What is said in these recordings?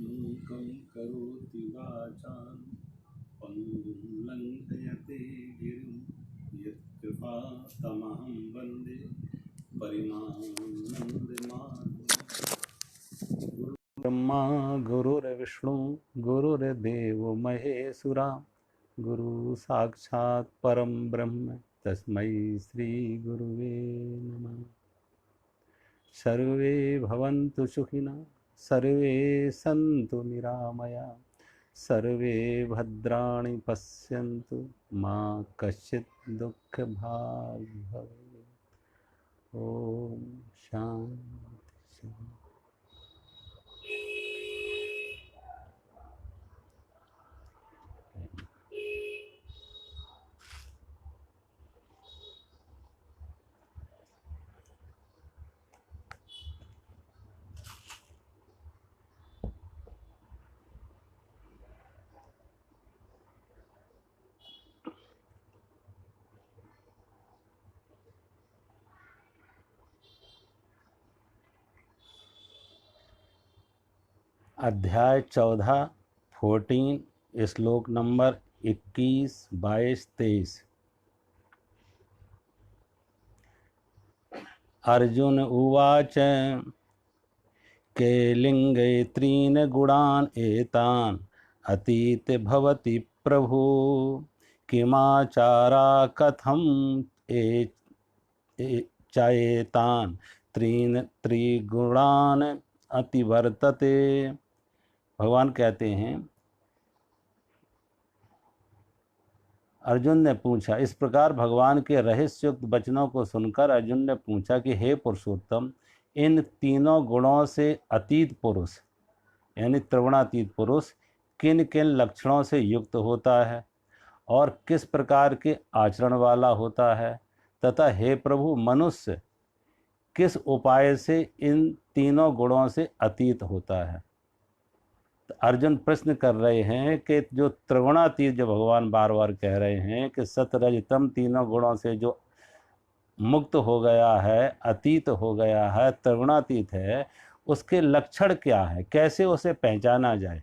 मूकं करोति वाचां पङ्गुं लङ्घयते गिरिं यत्कृपातमहं वन्दे परिमानन्दमाधवम्। ब्रह्मा गुरुर्विष्णु गुरुर्देवो महेश्वरा गुरु साक्षात् परम ब्रह्म तस्मै श्री गुरुवे नमः। सर्वे भवन्तु सुखिनः सर्वे सन्तु निरामया सर्वे भद्राणि पश्यन्तु मा कश्चित् दुःखभाग् भवेत्। ओम शांति। अध्याय 14 14 श्लोक नंबर 21 22 23। अर्जुन उवाच केलिंगे त्रीन् गुणान् एतान् अतीत भवति प्रभु किमाचारा कथं चैतान् त्रीन् त्रिगुणान् अतिवर्तते। भगवान कहते हैं, अर्जुन ने पूछा, इस प्रकार भगवान के रहस्युक्त वचनों को सुनकर अर्जुन ने पूछा कि हे पुरुषोत्तम, इन तीनों गुणों से अतीत पुरुष यानी त्रिगुणातीत पुरुष किन किन लक्षणों से युक्त होता है और किस प्रकार के आचरण वाला होता है, तथा हे प्रभु मनुष्य किस उपाय से इन तीनों गुणों से अतीत होता है। तो अर्जुन प्रश्न कर रहे हैं कि जो त्रिगुणातीत, जो भगवान बार बार कह रहे हैं कि सत रज तम तीनों गुणों से जो मुक्त हो गया है, अतीत हो गया है, त्रिगुणातीत है, उसके लक्षण क्या है, कैसे उसे पहचाना जाए।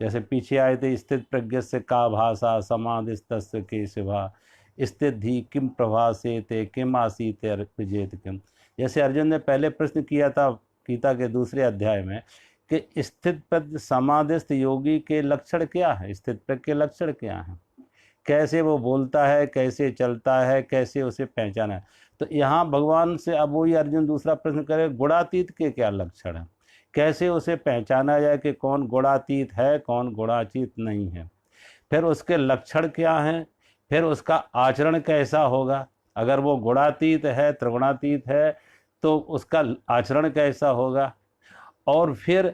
जैसे पीछे आए थे, स्थित प्रज्ञ से का भाषा समाधिस्तस्य के शिवा स्थित धी किम प्रभासे ते किम आसीत अर्पिजेत किम। जैसे अर्जुन ने पहले प्रश्न किया था गीता के दूसरे अध्याय में कि स्थित प्रज्ञ समाधिस्थ योगी के लक्षण क्या है, स्थित प्रज्ञ के लक्षण क्या हैं, कैसे वो बोलता है, कैसे चलता है, कैसे उसे पहचाना है। तो यहाँ भगवान से अब वही अर्जुन दूसरा प्रश्न करे, गुणातीत के क्या लक्षण हैं, कैसे उसे पहचाना जाए कि कौन गुणातीत है कौन गुणातीत नहीं है, फिर उसके लक्षण क्या हैं, फिर उसका आचरण कैसा होगा। अगर वो गुणातीत है, त्रिगुणातीत है, तो उसका आचरण कैसा होगा। और फिर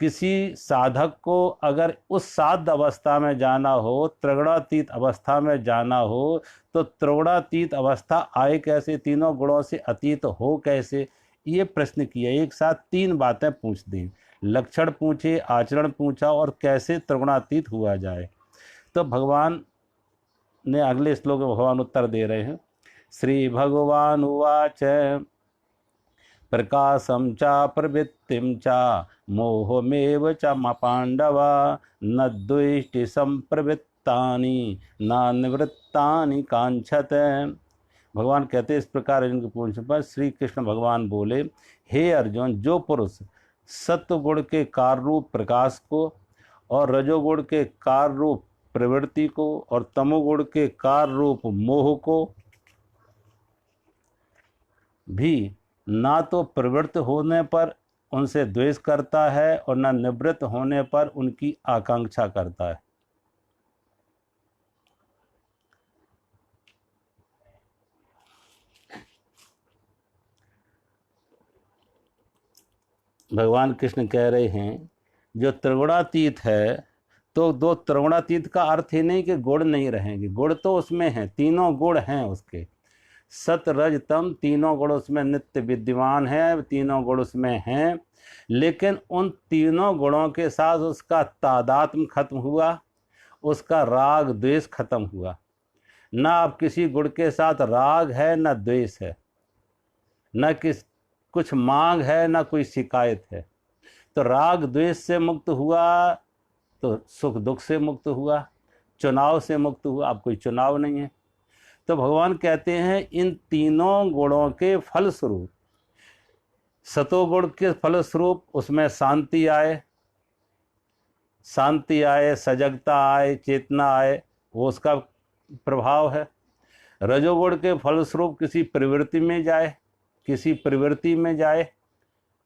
किसी साधक को अगर उस साध अवस्था में जाना हो, त्रिगुणातीत अवस्था में जाना हो, तो त्रिगुणातीत अवस्था आए कैसे, तीनों गुणों से अतीत हो कैसे, ये प्रश्न किया। एक साथ तीन बातें पूछ दी, लक्षण पूछे, आचरण पूछा और कैसे त्रिगुणातीत हुआ जाए। तो भगवान ने अगले श्लोक में भगवान उत्तर दे रहे हैं। श्री भगवान उवाच प्रकाशम च प्रवृत्तिम च मोहमेव च पांडवा न द्वेष्टि संप्रवृत्तानि न निवृत्तानि कांक्षत। भगवान कहते इस प्रकार इनके पूछने पर श्री कृष्ण भगवान बोले, हे अर्जुन, जो पुरुष सत्वगुण के कार्य रूप प्रकाश को और रजोगुण के कार्य रूप प्रवृत्ति को और तमोगुण के कार्य रूप मोह को भी ना तो प्रवृत्त होने पर उनसे द्वेष करता है और न निवृत्त होने पर उनकी आकांक्षा करता है। भगवान कृष्ण कह रहे हैं, जो त्रिगुणातीत है, तो दो त्रिगुणातीत का अर्थ ही नहीं कि गुण नहीं रहेंगे, गुण तो उसमें हैं, तीनों गुण हैं उसके, सत रज तम तीनों गुण उसमें नित्य विद्यमान है, तीनों गुण उसमें हैं। लेकिन उन तीनों गुणों के साथ उसका तादात्म्य खत्म हुआ, उसका राग द्वेष खत्म हुआ। ना अब किसी गुण के साथ राग है न द्वेष है। न कुछ मांग है, न कोई शिकायत है। तो राग द्वेष से मुक्त हुआ तो सुख दुख से मुक्त हुआ, चुनाव से मुक्त हुआ। अब कोई चुनाव नहीं है। तो भगवान कहते हैं इन तीनों गुणों के फलस्वरूप, सतोगुण के फलस्वरूप उसमें शांति आए, सजगता आए, चेतना आए, वो उसका प्रभाव है। रजोगुण के फलस्वरूप किसी प्रवृत्ति में जाए,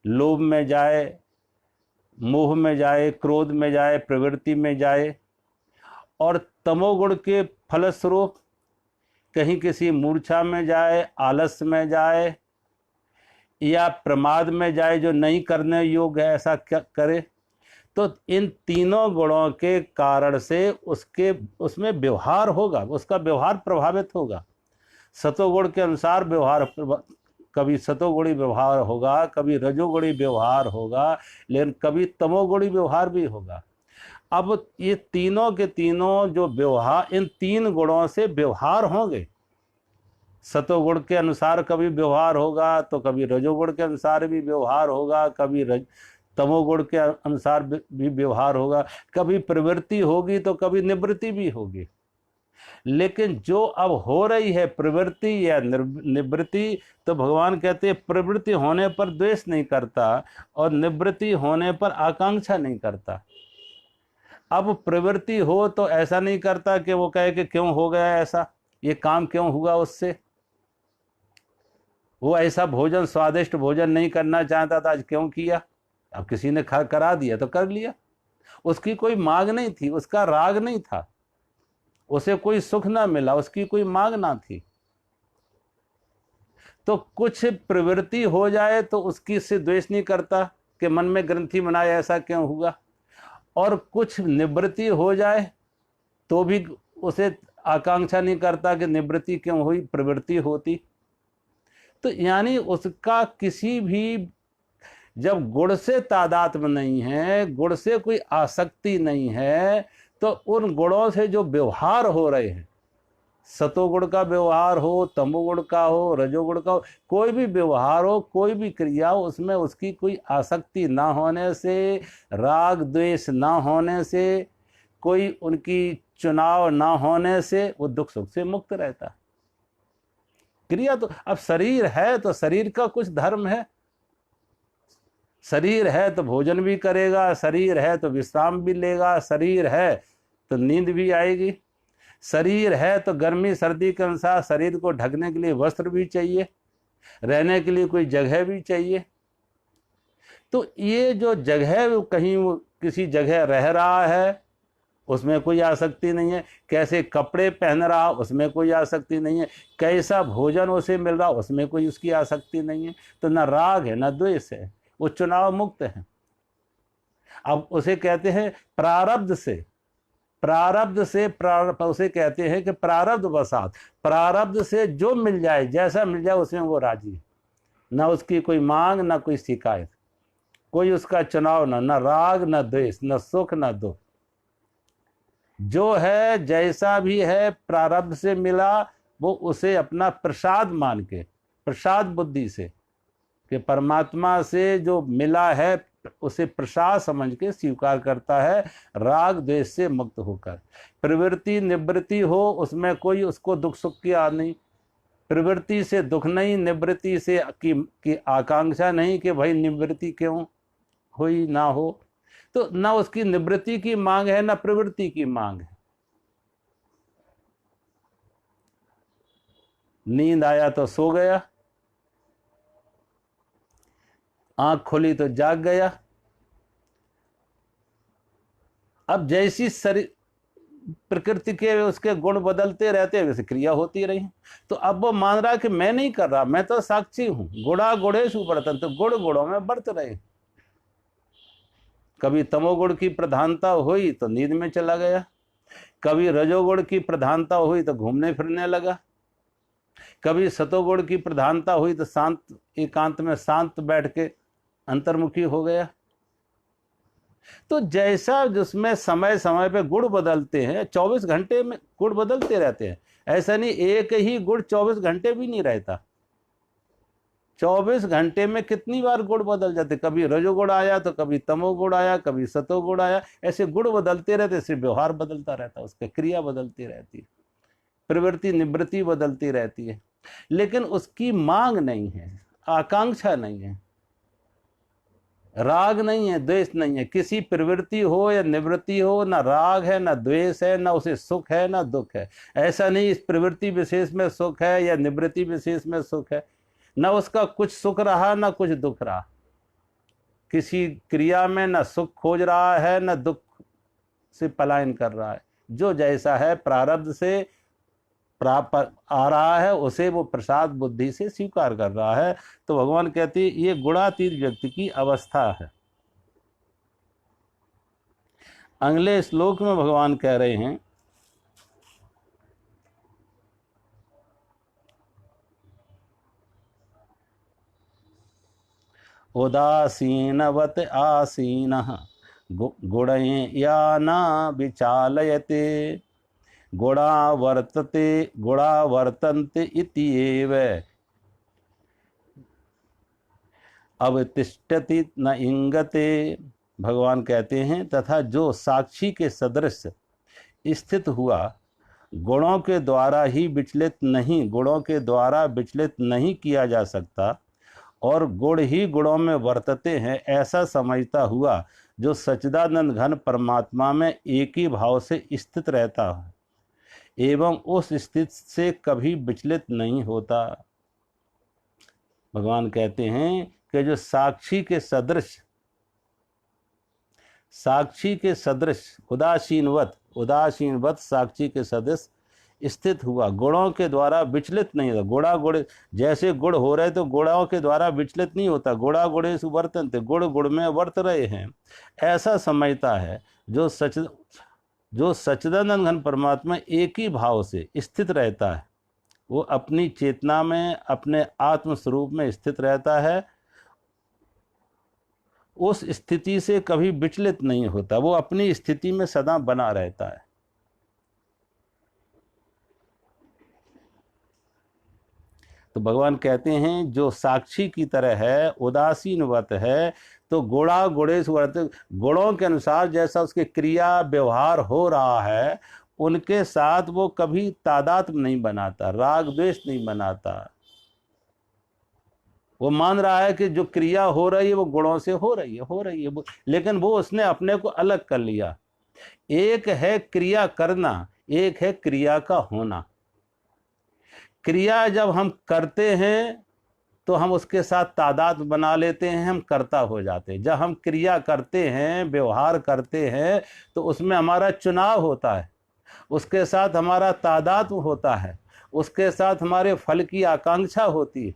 लोभ में जाए, मोह में जाए, क्रोध में जाए, प्रवृत्ति में जाए। और तमोगुण के फलस्वरूप कहीं किसी मूर्छा में जाए, आलस्य में जाए, या प्रमाद में जाए, जो नहीं करने योग्य है ऐसा क्या करे। तो इन तीनों गुणों के कारण से उसमें व्यवहार होगा, उसका व्यवहार प्रभावित होगा। सतोगुण के अनुसार व्यवहार, कभी सतोगुणी व्यवहार होगा, कभी रजोगुणी व्यवहार होगा, लेकिन कभी तमोगुणी व्यवहार भी होगा। अब ये तीनों के तीनों जो व्यवहार, इन तीन गुणों से व्यवहार होंगे। सतोगुण के अनुसार कभी व्यवहार होगा तो कभी रजोगुण के अनुसार भी व्यवहार होगा, कभी तमोगुण के अनुसार भी व्यवहार होगा, कभी प्रवृत्ति होगी तो कभी निवृत्ति भी होगी। लेकिन जो अब हो रही है प्रवृत्ति या निवृत्ति, तो भगवान कहते हैं प्रवृत्ति होने पर द्वेष नहीं करता और निवृत्ति होने पर आकांक्षा नहीं करता। अब प्रवृत्ति हो तो ऐसा नहीं करता कि वो कहे कि क्यों हो गया ऐसा, ये काम क्यों हुआ उससे, वो ऐसा भोजन, स्वादिष्ट भोजन नहीं करना चाहता था, आज क्यों किया। अब किसी ने करा दिया तो कर लिया। उसकी कोई मांग नहीं थी, उसका राग नहीं था, उसे कोई सुख ना मिला, उसकी कोई मांग ना थी। तो कुछ प्रवृत्ति हो जाए तो उसकी से द्वेष नहीं करता कि मन में ग्रंथि बनाए ऐसा क्यों हुआ, और कुछ निवृत्ति हो जाए तो भी उसे आकांक्षा नहीं करता कि निवृत्ति क्यों हुई, प्रवृत्ति होती। तो यानी उसका किसी भी, जब गुण से तादात्म्य नहीं है, गुण से कोई आसक्ति नहीं है, तो उन गुणों से जो व्यवहार हो रहे हैं, सतोगुण का व्यवहार हो, तमोगुण का हो, रजोगुण का हो, कोई भी व्यवहार हो, कोई भी क्रिया हो, उसमें उसकी कोई आसक्ति ना होने से, राग द्वेष ना होने से, कोई उनकी चुनाव ना होने से वो दुख सुख से मुक्त रहता। क्रिया तो अब शरीर है तो शरीर का कुछ धर्म है, शरीर है तो भोजन भी करेगा, शरीर है तो विश्राम भी लेगा, शरीर है तो नींद भी आएगी, शरीर है तो गर्मी सर्दी के अनुसार शरीर को ढकने के लिए वस्त्र भी चाहिए, रहने के लिए कोई जगह भी चाहिए। तो ये जो जगह, कहीं वो किसी जगह रह रहा है उसमें कोई आसक्ति नहीं है, कैसे कपड़े पहन रहा उसमें कोई आसक्ति नहीं है, कैसा भोजन उसे मिल रहा उसमें कोई उसकी आसक्ति नहीं है। तो न राग है न द्वेष है, वो चुनाव मुक्त है। अब उसे कहते हैं प्रारब्ध से उसे कहते हैं कि प्रारब्ध वसात, प्रारब्ध से जो मिल जाए, जैसा मिल जाए उसमें वो राजी, ना उसकी कोई मांग ना कोई शिकायत, कोई उसका चुनाव न राग न द्वेष, न सुख न दुख। जो है जैसा भी है प्रारब्ध से मिला, वो उसे अपना प्रसाद मान के, प्रसाद बुद्धि से, कि परमात्मा से जो मिला है उसे प्रसाद समझ के स्वीकार करता है, राग द्वेष से मुक्त होकर। प्रवृत्ति निवृत्ति हो उसमें कोई उसको दुख सुख की नहीं, प्रवृत्ति से दुख नहीं, निवृत्ति से की आकांक्षा नहीं कि भाई निवृत्ति क्यों हुई ना हो। तो ना उसकी निवृत्ति की मांग है ना प्रवृत्ति की मांग है। नींद आया तो सो गया, आंख खुली तो जाग गया। अब जैसी शरीर प्रकृति के उसके गुण बदलते रहते हैं वैसे क्रिया होती रही। तो अब वो मान रहा कि मैं नहीं कर रहा, मैं तो साक्षी हूं, गुणा गुणेषु वर्तन्ते, तो गुण गुणों में बरत रहे। कभी तमोगुण की प्रधानता हुई तो नींद में चला गया, कभी रजोगुण की प्रधानता हुई तो घूमने फिरने लगा, कभी सतोगुण की प्रधानता हुई तो शांत एकांत में शांत बैठ के अंतर्मुखी हो गया। तो जैसा जिसमें समय समय पे गुण बदलते हैं, 24 घंटे में गुण बदलते रहते हैं, ऐसा नहीं एक ही गुण 24 घंटे भी नहीं रहता। 24 घंटे में कितनी बार गुण बदल जाते, कभी रजोगुण आया तो कभी तमोगुण आया, कभी सतोगुण आया, ऐसे गुण बदलते रहते, सिर्फ व्यवहार बदलता रहता, उसकी क्रिया बदलती रहती है, प्रवृत्ति निवृत्ति बदलती रहती है, लेकिन उसकी मांग नहीं है, आकांक्षा नहीं है, राग नहीं है, द्वेष नहीं है। किसी प्रवृत्ति हो या निवृत्ति हो, ना राग है, ना द्वेष है, ना उसे सुख है, ना दुख है। ऐसा नहीं इस प्रवृत्ति विशेष में सुख है या निवृत्ति विशेष में सुख है, ना उसका कुछ सुख रहा ना कुछ दुख रहा। किसी क्रिया में ना सुख खोज रहा है ना दुख से पलायन कर रहा है। जो जैसा है प्रारब्ध से प्राप्त आ रहा है उसे वो प्रसाद बुद्धि से स्वीकार कर रहा है। तो भगवान कहते हैं ये गुणातीत व्यक्ति की अवस्था है। अगले श्लोक में भगवान कह रहे हैं, उदासीनवत आसीनः गुणैः या न विचालयते गुणा वर्तन्ते इत्येव अवतिष्ठति न इंगते। भगवान कहते हैं तथा जो साक्षी के सदृश स्थित हुआ, गुणों के द्वारा विचलित नहीं किया जा सकता और गुण ही गुणों में वर्तते हैं, ऐसा समझता हुआ जो सच्चिदानंद घन परमात्मा में एक ही भाव से स्थित रहता है एवं उस स्थिति से कभी विचलित नहीं होता। भगवान कहते हैं कि जो साक्षी के सदृश उदासीनवत साक्षी के सदृश स्थित हुआ, गुणों के द्वारा विचलित नहीं होता। गुण जैसे गुण हो रहे तो गुणों के द्वारा विचलित नहीं होता। गुणा गुणेषु वर्तन्ते, गुण गुण में वर्त रहे हैं, ऐसा समझता है जो सच्चिदानंद घन परमात्मा एक ही भाव से स्थित रहता है। वो अपनी चेतना में अपने आत्म स्वरूप में स्थित रहता है, उस स्थिति से कभी विचलित नहीं होता, वो अपनी स्थिति में सदा बना रहता है। तो भगवान कहते हैं जो साक्षी की तरह है, उदासीनवत है, तो गुणा गुणेषु वर्तते, गुणों के अनुसार जैसा उसके क्रिया व्यवहार हो रहा है उनके साथ वो कभी तादात्म्य नहीं बनाता, राग द्वेष नहीं बनाता। वो मान रहा है कि जो क्रिया हो रही है वो गुणों से हो रही है, लेकिन वो उसने अपने को अलग कर लिया। एक है क्रिया करना, एक है क्रिया का होना। क्रिया जब हम करते हैं तो हम उसके साथ तादात्म्य बना लेते हैं, हम कर्ता हो जाते हैं। जब हम क्रिया करते हैं, व्यवहार करते हैं, तो उसमें हमारा चुनाव होता है, उसके साथ हमारा तादात्म्य होता है, उसके साथ हमारे फल की आकांक्षा होती है,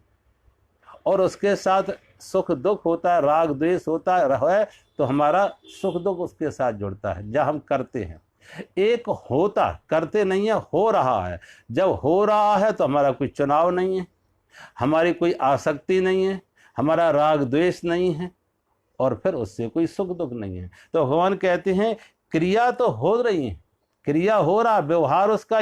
और उसके साथ सुख दुख होता है, राग द्वेष होता है, तो हमारा सुख दुख उसके साथ जुड़ता है जब हम करते हैं। एक होता, करते नहीं है, हो रहा है। जब हो रहा है तो हमारा कोई चुनाव नहीं है, हमारी कोई आसक्ति नहीं है, हमारा राग द्वेष नहीं है, और फिर उससे कोई सुख दुख नहीं है। तो भगवान कहते हैं क्रिया तो हो रही है, क्रिया हो रहा, व्यवहार उसका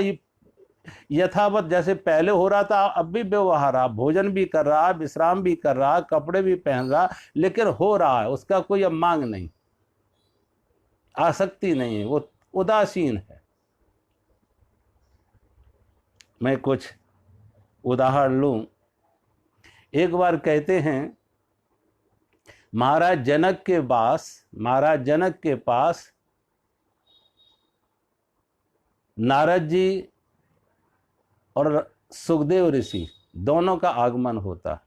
यथावत जैसे पहले हो रहा था अब भी व्यवहार रहा, भोजन भी कर रहा, विश्राम भी कर रहा, कपड़े भी पहन रहा, लेकिन हो रहा है, उसका कोई अब मांग नहीं, आसक्ति नहीं है, वो उदासीन है। मैं कुछ उदाहरण लूं। एक बार कहते हैं महाराज जनक के पास नारद जी और सुखदेव ऋषि दोनों का आगमन होता।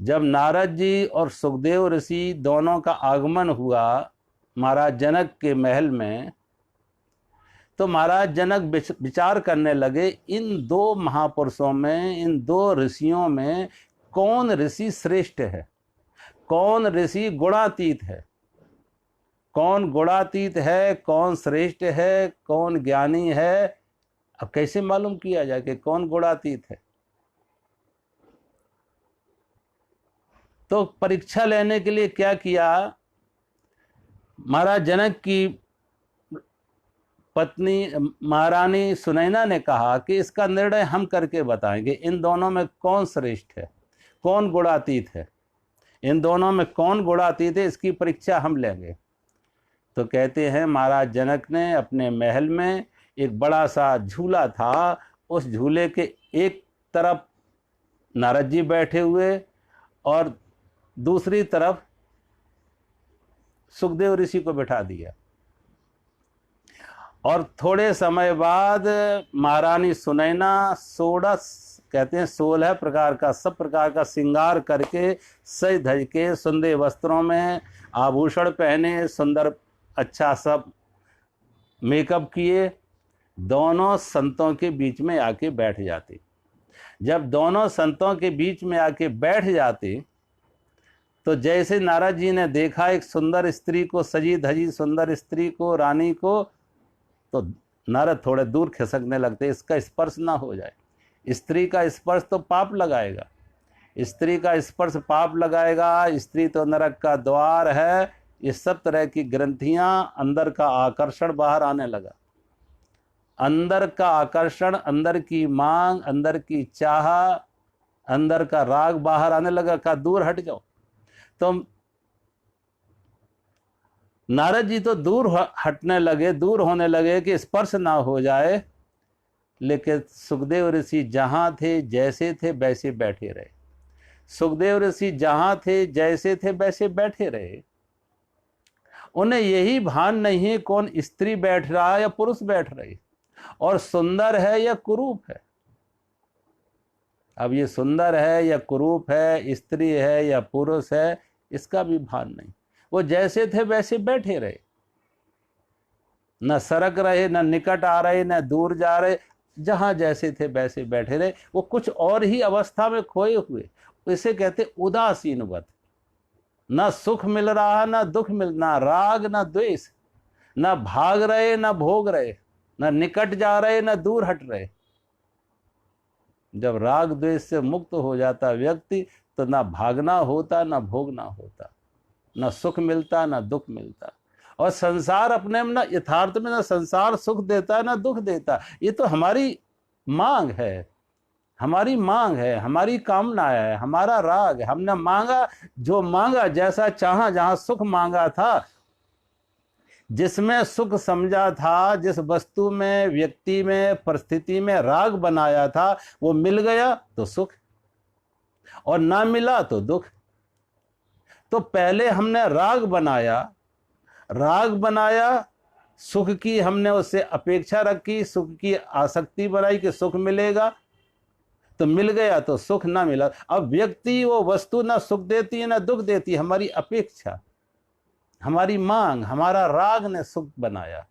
जब नारद जी और सुखदेव ऋषि दोनों का आगमन हुआ महाराज जनक के महल में, तो महाराज जनक विचार करने लगे इन दो महापुरुषों में, इन दो ऋषियों में कौन ऋषि श्रेष्ठ है, कौन ऋषि गुणातीत है, कौन गुणातीत है, कौन श्रेष्ठ है, कौन ज्ञानी है। अब कैसे मालूम किया जाए कि कौन गुणातीत है? तो परीक्षा लेने के लिए क्या किया, महाराज जनक की पत्नी महारानी सुनैना ने कहा कि इसका निर्णय हम करके बताएंगे, इन दोनों में कौन श्रेष्ठ है, कौन गुणातीत है, इन दोनों में कौन गुणातीत है, इसकी परीक्षा हम लेंगे। तो कहते हैं महाराज जनक ने अपने महल में एक बड़ा सा झूला था, उस झूले के एक तरफ नारद जी बैठे हुए और दूसरी तरफ सुखदेव ऋषि को बिठा दिया। और थोड़े समय बाद महारानी सुनैना 16 प्रकार का, सब प्रकार का श्रृंगार करके, सज धज के, सुंदर वस्त्रों में, आभूषण पहने, सुंदर अच्छा सब मेकअप किए, दोनों संतों के बीच में आके बैठ जाती। जब दोनों संतों के बीच में आके बैठ जाती तो जैसे नारद जी ने देखा एक सुंदर स्त्री को, सजी धजी सुंदर स्त्री को, रानी को, तो नारद थोड़े दूर खिसकने लगते, इसका स्पर्श ना हो जाए। स्त्री का स्पर्श तो पाप लगाएगा, स्त्री का स्पर्श पाप लगाएगा, स्त्री तो नरक का द्वार है। इस सब तरह की ग्रंथियां, अंदर का आकर्षण बाहर आने लगा, अंदर का आकर्षण, अंदर की मांग, अंदर की चाह, अंदर का राग बाहर आने लगा। कहा दूर हट जाओ। तो नारद जी तो दूर हटने लगे, दूर होने लगे कि स्पर्श ना हो जाए, लेकिन सुखदेव ऋषि जहां थे जैसे थे वैसे बैठे रहे। सुखदेव ऋषि जहां थे जैसे थे वैसे बैठे रहे। उन्हें यही भान नहीं है कौन स्त्री बैठ रहा है या पुरुष बैठ रही, और सुंदर है या कुरूप है। अब ये सुंदर है या कुरूप है, स्त्री है या पुरुष है, इसका भी भान नहीं। वो जैसे थे वैसे बैठे रहे, न सरक रहे, न निकट आ रहे, न दूर जा रहे, जहां जैसे थे वैसे बैठे रहे। वो कुछ और ही अवस्था में खोए हुए, इसे कहते उदासीनवत। न सुख मिल रहा, न दुख मिल, ना राग न द्वेष, न भाग रहे न भोग रहे, न निकट जा रहे न दूर हट रहे। जब राग द्वेष से मुक्त हो जाता व्यक्ति तो ना भागना होता, ना भोगना होता, ना सुख मिलता, ना दुख मिलता। और संसार अपने में ना, यथार्थ में ना संसार सुख देता ना दुख देता। ये तो हमारी मांग है, हमारी मांग है, हमारी कामना है, हमारा राग है। हमने मांगा, जो मांगा, जैसा चाहा, जहां सुख मांगा था, जिसमें सुख समझा था, जिस वस्तु में, व्यक्ति में, परिस्थिति में राग बनाया था, वो मिल गया तो सुख, और ना मिला तो दुख। तो पहले हमने राग बनाया, सुख की हमने उससे अपेक्षा रखी, सुख की आसक्ति बनाई कि सुख मिलेगा, तो मिल गया तो सुख, ना मिला। अब व्यक्ति, वो वस्तु ना सुख देती है ना दुख देती है, हमारी अपेक्षा, हमारी मांग, हमारा राग ने सुख बनाया।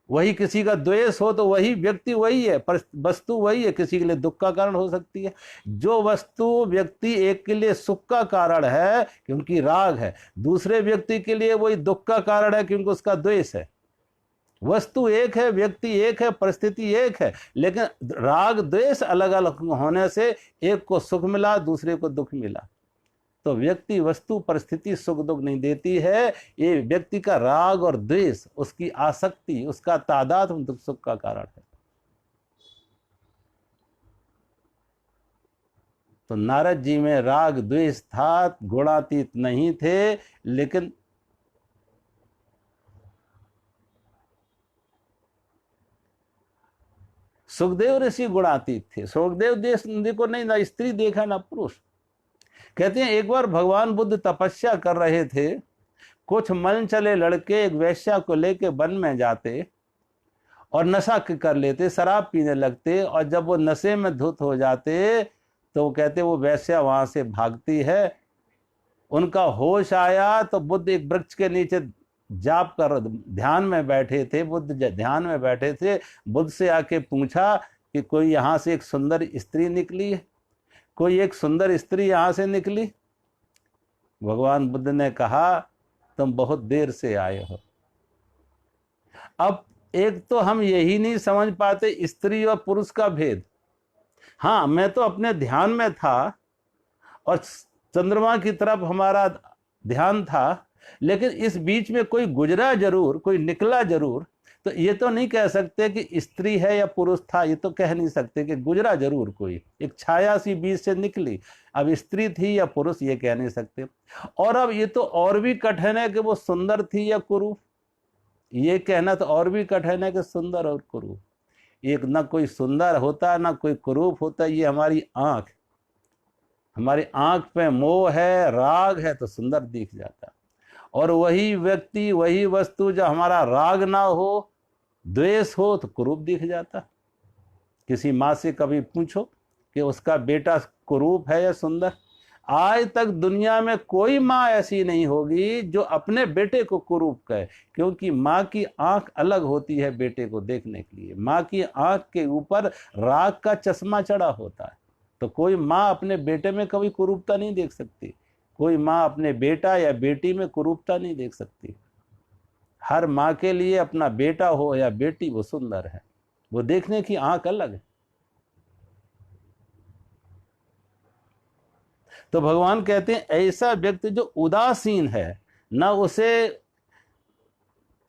वही किसी का द्वेष हो तो वही व्यक्ति वही है, पर वस्तु वही है, किसी के लिए दुख का कारण हो सकती है। जो वस्तु व्यक्ति एक के लिए सुख का कारण है क्योंकि राग है, दूसरे व्यक्ति के लिए वही दुख का कारण है क्योंकि उसका द्वेष है। वस्तु एक है, व्यक्ति एक है, परिस्थिति एक है, लेकिन राग द्वेष अलग अलग होने से एक को सुख मिला, दूसरे को दुख मिला। तो व्यक्ति, वस्तु, परिस्थिति सुख दुख नहीं देती है, ये व्यक्ति का राग और द्वेष, उसकी आसक्ति, उसका तादाद दुख सुख का कारण है। तो नारद जी में राग द्वेष था, गुणातीत नहीं थे, लेकिन सुखदेव ऋषि गुणातीत थे। सुखदेव देश को नहीं, ना स्त्री देखा ना पुरुष। कहते हैं एक बार भगवान बुद्ध तपस्या कर रहे थे, कुछ मन चले लड़के एक वेश्या को लेके वन में जाते और नशा कर लेते, शराब पीने लगते, और जब वो नशे में धुत हो जाते तो वो कहते वो वेश्या वहां से भागती है। उनका होश आया तो बुद्ध एक वृक्ष के नीचे जाप कर ध्यान में बैठे थे। बुद्ध ध्यान में बैठे थे, बुद्ध से आके पूछा कि कोई यहाँ से एक सुंदर स्त्री निकली है, कोई एक सुंदर स्त्री यहाँ से निकली। भगवान बुद्ध ने कहा तुम बहुत देर से आए हो। अब एक तो हम यही नहीं समझ पाते स्त्री और पुरुष का भेद। हाँ, मैं तो अपने ध्यान में था और चंद्रमा की तरफ हमारा ध्यान था, लेकिन इस बीच में कोई गुजरा जरूर, कोई निकला जरूर, तो ये तो नहीं कह सकते कि स्त्री है या पुरुष था, ये तो कह नहीं सकते, कि गुजरा जरूर कोई, एक छाया सी बीच से निकली, अब स्त्री थी या पुरुष ये कह नहीं सकते। और अब ये तो और भी कठिन है कि वो सुंदर थी या कुरूप, ये कहना तो और भी कठिन है कि सुंदर और कुरूप। एक ना कोई सुंदर होता ना कोई कुरूप होता, ये हमारी आंख पे मोह है, राग है तो सुंदर दिख जाता। और वही व्यक्ति, वही वस्तु जब हमारा राग ना हो, द्वेष हो, तो कुरूप दिख जाता। किसी माँ से कभी पूछो कि उसका बेटा कुरूप है या सुंदर, आज तक दुनिया में कोई माँ ऐसी नहीं होगी जो अपने बेटे को कुरूप कहे, क्योंकि माँ की आंख अलग होती है बेटे को देखने के लिए। माँ की आंख के ऊपर राग का चश्मा चढ़ा होता है, तो कोई माँ अपने बेटे में कभी कुरूपता नहीं देख सकती, कोई माँ अपने बेटा या बेटी में कुरूपता नहीं देख सकती। हर माँ के लिए अपना बेटा हो या बेटी वो सुंदर है, वो देखने की आंख अलग है। तो भगवान कहते हैं ऐसा व्यक्ति जो उदासीन है, ना उसे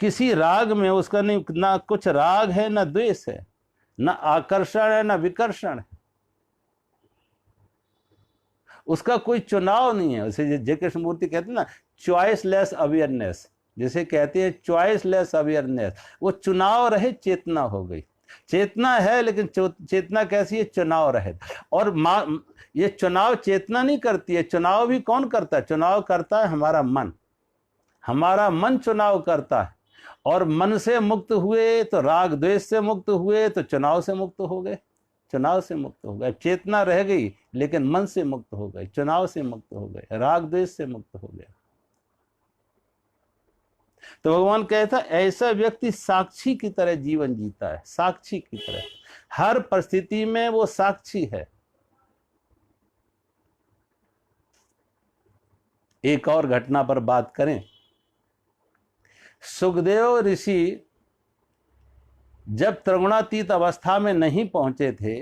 किसी राग में उसका नहीं, ना कुछ राग है ना द्वेष है, ना आकर्षण है ना विकर्षण है, उसका कोई चुनाव नहीं है। उसे जय कृष्णमूर्ति कहते हैं ना चॉइसलेस अवेयरनेस, जिसे कहते हैं चॉइसलेस अवेयरनेस, वो चुनाव रहे चेतना हो गई। चेतना है लेकिन चेतना कैसी है, चुनाव रहे। और ये चुनाव चेतना नहीं करती है, चुनाव भी कौन करता है, चुनाव करता है हमारा मन, हमारा मन चुनाव करता है। और मन से मुक्त हुए तो राग द्वेष से मुक्त हुए, तो चुनाव से मुक्त हो गए, चुनाव से मुक्त हो गए। चेतना रह गई लेकिन मन से मुक्त हो गए, चुनाव से मुक्त हो गए, राग द्वेष से मुक्त हो गए। तो भगवान कहता ऐसा व्यक्ति साक्षी की तरह जीवन जीता है, साक्षी की तरह, हर परिस्थिति में वो साक्षी है। एक और घटना पर बात करें। सुखदेव ऋषि जब त्रिगुणातीत अवस्था में नहीं पहुंचे थे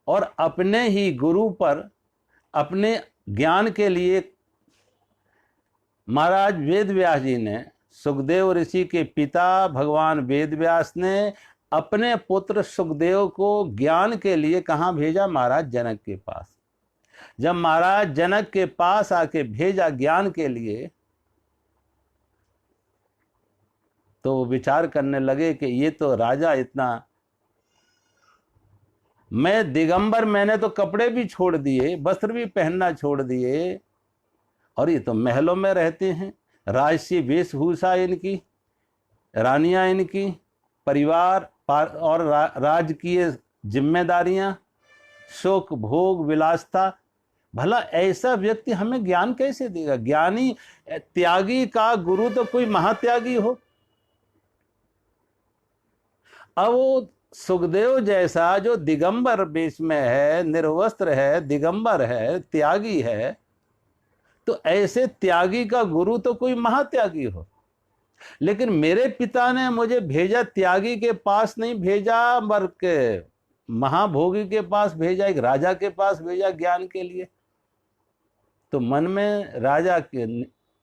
और अपने ही गुरु पर अपने ज्ञान के लिए महाराज वेदव्यास जी ने, सुखदेव ऋषि के पिता भगवान वेदव्यास ने अपने पुत्र सुखदेव को ज्ञान के लिए कहाँ भेजा, महाराज जनक के पास। जब महाराज जनक के पास आके भेजा ज्ञान के लिए, तो वो विचार करने लगे कि ये तो राजा इतना, मैं दिगंबर, मैंने तो कपड़े भी छोड़ दिए, वस्त्र भी पहनना छोड़ दिए, और ये तो महलों में रहते हैं, राजसी वेशभूषा इनकी, रानियां इनकी, परिवार और राजकीय जिम्मेदारियां, सुख भोग विलासता, भला ऐसा व्यक्ति हमें ज्ञान कैसे देगा। ज्ञानी त्यागी का गुरु तो कोई महात्यागी हो। अब वो सुखदेव जैसा जो दिगंबर वेश में है, निर्वस्त्र है, दिगंबर है, त्यागी है, तो ऐसे त्यागी का गुरु तो कोई महात्यागी हो। लेकिन मेरे पिता ने मुझे भेजा, त्यागी के पास नहीं भेजा, बल्कि महाभोगी के पास भेजा, एक राजा के पास भेजा ज्ञान के लिए। तो मन में राजा के,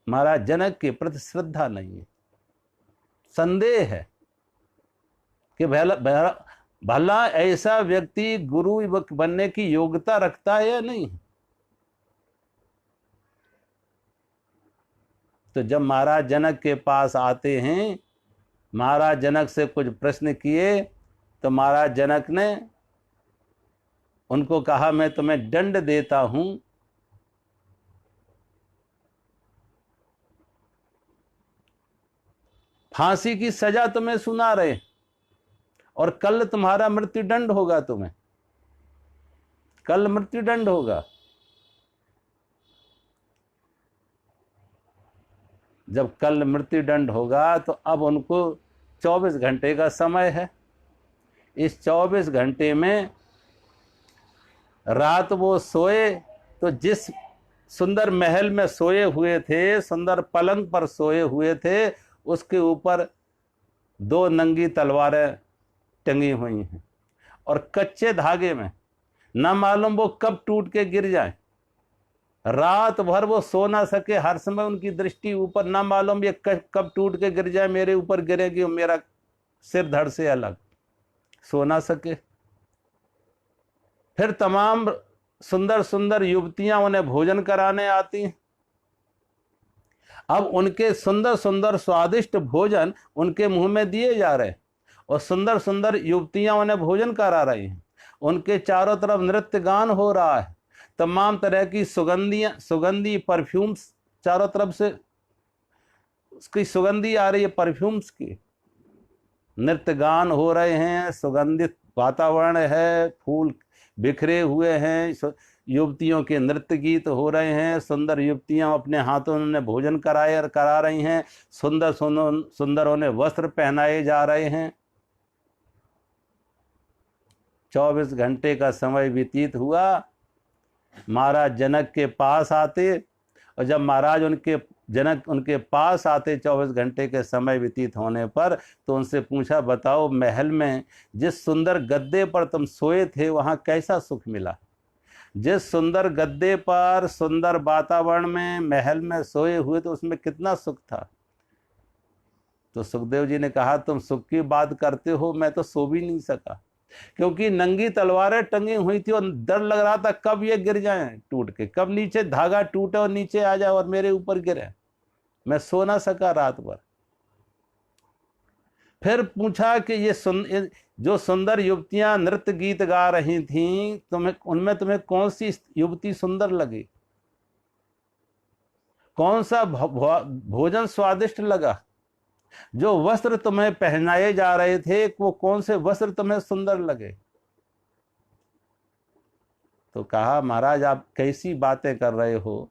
महाराज जनक के प्रति श्रद्धा नहीं है, संदेह है कि भला ऐसा व्यक्ति गुरु बनने की योग्यता रखता है या नहीं। तो जब महाराज जनक के पास आते हैं, महाराज जनक से कुछ प्रश्न किए, तो महाराज जनक ने उनको कहा मैं तुम्हें दंड देता हूं, फांसी की सजा तुम्हें सुना रहे, और कल तुम्हारा मृत्युदंड होगा, तुम्हें कल मृत्युदंड होगा। जब कल मृत्युदंड होगा तो अब उनको 24 घंटे का समय है। इस 24 घंटे में रात वो सोए तो जिस सुंदर महल में सोए हुए थे, सुंदर पलंग पर सोए हुए थे, उसके ऊपर 2 नंगी तलवारें टंगी हुई हैं, और कच्चे धागे में, न मालूम वो कब टूट के गिर जाए। रात भर वो सो ना सके, हर समय उनकी दृष्टि ऊपर, ना मालूम ये कब टूट के गिर जाए, मेरे ऊपर गिरेगी और मेरा सिर धड़ से अलग, सो ना सके। फिर तमाम सुंदर सुंदर युवतियां उन्हें भोजन कराने आती। अब उनके सुंदर सुंदर स्वादिष्ट भोजन उनके मुंह में दिए जा रहे और सुंदर सुंदर युवतियां उन्हें भोजन करा रही हैं। उनके चारों तरफ नृत्य गान हो रहा है, तमाम तरह की सुगंधी परफ्यूम्स चारों तरफ से उसकी सुगंधी आ रही है, परफ्यूम्स की। नृत्य गान हो रहे हैं, सुगंधित वातावरण है, फूल बिखरे हुए हैं, युवतियों के नृत्य गीत हो रहे हैं, सुंदर युवतियां अपने हाथों में भोजन करा रही हैं, सुंदर सुंदर उन्हें वस्त्र पहनाए जा रहे हैं। 24 घंटे का समय व्यतीत हुआ। महाराज जनक के पास आते और जब महाराज जनक उनके पास आते 24 घंटे के समय व्यतीत होने पर, तो उनसे पूछा, बताओ महल में जिस सुंदर गद्दे पर तुम सोए थे वहां कैसा सुख मिला? जिस सुंदर गद्दे पर सुंदर वातावरण में महल में सोए हुए तो उसमें कितना सुख था? तो सुखदेव जी ने कहा, तुम सुख की बात करते हो, मैं तो सो भी नहीं सका, क्योंकि नंगी तलवारें टंगी हुई थी और डर लग रहा था कब ये गिर जाएं टूट के, कब नीचे धागा टूटे और नीचे आ जाए और मेरे ऊपर गिरे। मैं सो ना सका रात भर। फिर पूछा कि ये जो सुंदर युवतियां नृत्य गीत गा रही थीं, उनमें तुम्हें कौन सी युवती सुंदर लगी? कौन सा भोजन स्वादिष्ट लगा? जो वस्त्र तुम्हें पहनाए जा रहे थे वो कौन से वस्त्र तुम्हें सुंदर लगे? तो कहा, महाराज आप कैसी बातें कर रहे हो?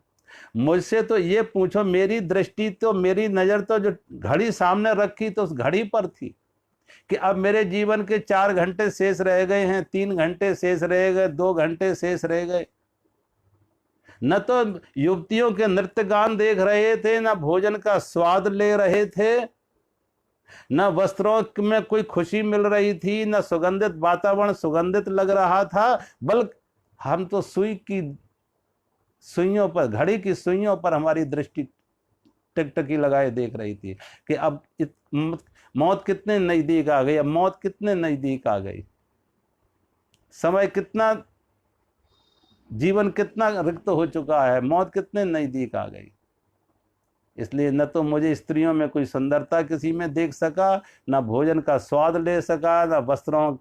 मुझसे तो ये पूछो, मेरी दृष्टि तो, मेरी नजर तो जो घड़ी सामने रखी तो उस घड़ी पर थी कि अब मेरे जीवन के 4 घंटे शेष रह गए हैं, 3 घंटे शेष रह गए, 2 घंटे शेष रह गए। न तो युवतियों के नृत्य गान देख रहे थे, न भोजन का स्वाद ले रहे थे, न वस्त्रों में कोई खुशी मिल रही थी, न सुगंधित वातावरण सुगंधित लग रहा था, बल्कि हम तो सुइयों पर, घड़ी की सुइयों पर हमारी दृष्टि टिकटकी लगाए देख रही थी कि अब मौत कितने नजदीक आ गई, अब मौत कितने नजदीक आ गई, समय कितना, जीवन कितना रिक्त हो चुका है, मौत कितने नजदीक आ गई। इसलिए न तो मुझे स्त्रियों में कोई सुंदरता किसी में देख सका, न भोजन का स्वाद ले सका, न वस्त्रों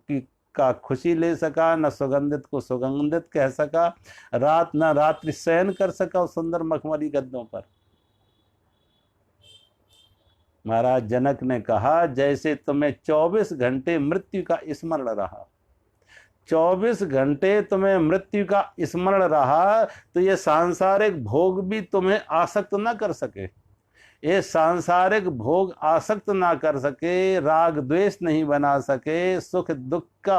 का खुशी ले सका, न सुगंधित को सुगंधित कह सका, न रात्रि शयन कर सका उस सुंदर मखमली गद्दों पर। महाराज जनक ने कहा, जैसे तुम्हें 24 घंटे मृत्यु का स्मरण रहा, 24 घंटे तुम्हें मृत्यु का स्मरण रहा, तो ये सांसारिक भोग भी तुम्हें आसक्त ना कर सके। ये सांसारिक भोग आसक्त ना कर सके, राग द्वेष नहीं बना सके, सुख दुख का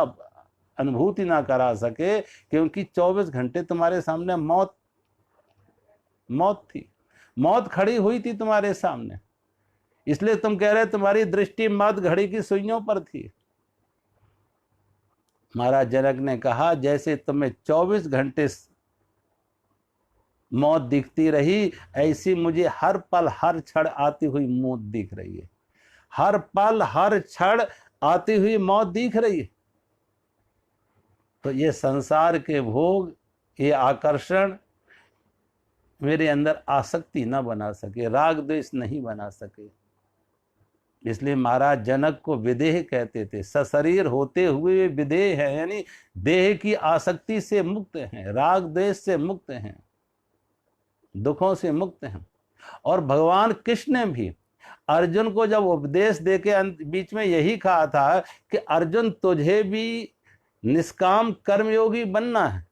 अनुभूति ना करा सके, क्योंकि 24 घंटे तुम्हारे सामने मौत थी, मौत खड़ी हुई थी तुम्हारे सामने। इसलिए तुम कह रहे तुम्हारी दृष्टि मत घड़ी की सुइयों पर थी। महाराज जनक ने कहा, जैसे तुम्हें 24 घंटे मौत दिखती रही, ऐसी मुझे हर पल हर क्षण आती हुई मौत दिख रही है। हर पल हर क्षण आती हुई मौत दिख रही है। तो ये संसार के भोग, ये आकर्षण मेरे अंदर आसक्ति न बना सके, राग द्वेष नहीं बना सके। इसलिए महाराज जनक को विदेह कहते थे। सशरीर होते हुए विदेह है, यानी देह की आसक्ति से मुक्त हैं, राग द्वेष से मुक्त हैं, दुखों से मुक्त हैं। और भगवान कृष्ण ने भी अर्जुन को जब उपदेश देके बीच में यही कहा था कि अर्जुन तुझे भी निष्काम कर्मयोगी बनना है,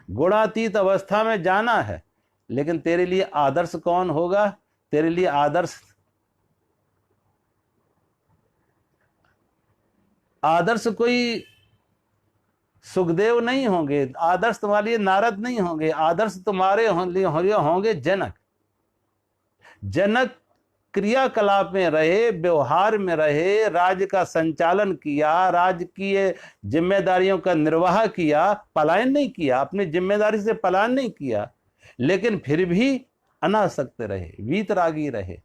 गुणातीत अवस्था में जाना है, लेकिन तेरे लिए आदर्श कौन होगा? तेरे लिए आदर्श कोई सुखदेव नहीं होंगे, आदर्श तुम्हारे लिए नारद नहीं होंगे, आदर्श तुम्हारे होंगे जनक। जनक क्रियाकलाप में रहे, व्यवहार में रहे, राज्य का संचालन किया, राजकीय जिम्मेदारियों का निर्वाह किया, पलायन नहीं किया, अपनी जिम्मेदारी से पलायन नहीं किया, लेकिन फिर भी अनासक्त रहे, वीतरागी रहे,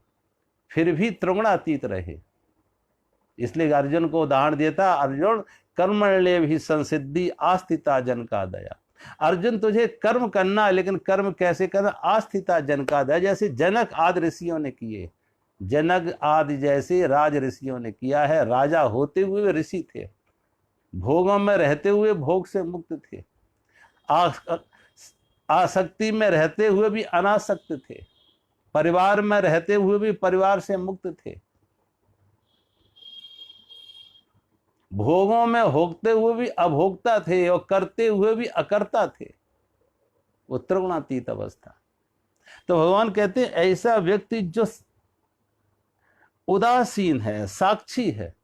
फिर भी त्रिगुणातीत रहे। इसलिए अर्जुन को उदाहरण देता, अर्जुन कर्मण्ये भी संसिद्धि आस्थिता जन का दया। अर्जुन तुझे कर्म करना है, लेकिन कर्म कैसे करना? आस्थिता जन का दया, जैसे जनक आदि ऋषियों ने किए। जनक आदि जैसे राज ऋषियों ने किया है। राजा होते हुए वे ऋषि थे, भोगों में रहते हुए भोग से मुक्त थे, आसक्ति में रहते हुए भी अनासक्त थे, परिवार में रहते हुए भी परिवार से मुक्त थे, भोगों में भोगते हुए भी अभोक्ता थे और करते हुए भी अकर्ता थे। वो त्रिगुणातीत अवस्था। तो भगवान कहते हैं ऐसा व्यक्ति जो उदासीन है, साक्षी है,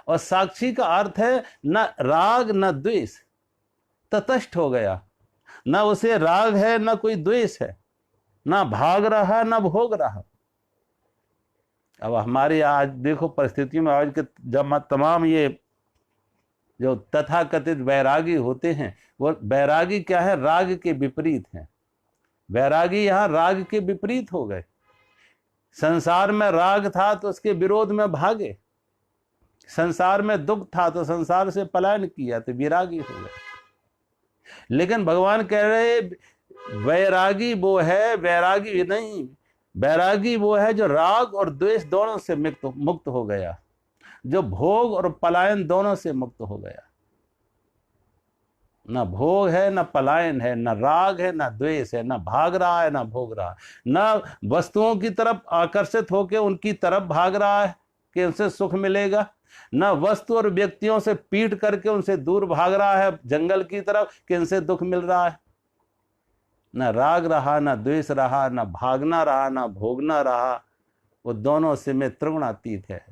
और साक्षी का अर्थ है न राग न द्वेष, तटस्थ हो गया, न उसे राग है न कोई द्वेष है, ना भाग रहा ना भोग रहा। अब हमारे आज देखो परिस्थिति में आज के जब तमाम ये जो तथाकथित वैरागी होते हैं, वो वैरागी क्या है? राग के विपरीत हैं। वैरागी यहाँ राग के विपरीत हो गए। संसार में राग था तो उसके विरोध में भागे, संसार में दुख था तो संसार से पलायन किया, तो विरागी हो गए। लेकिन भगवान कह रहे वैरागी वो है, वैरागी नहीं, वैरागी वो है जो राग और द्वेष दोनों से मुक्त हो गया, जो भोग और पलायन दोनों से मुक्त हो गया। न भोग है न पलायन है, न राग है न द्वेष है, न भाग रहा है न भोग रहा है, न वस्तुओं की तरफ आकर्षित होकर उनकी तरफ भाग रहा है कि उनसे सुख मिलेगा, न वस्तु और व्यक्तियों से पीट करके उनसे दूर भाग रहा है जंगल की तरफ कि इनसे दुख मिल रहा है। न राग रहा, न द्वेष रहा, न भागना रहा, न भोगना रहा। वो दोनों से में त्रिगुणातीत है।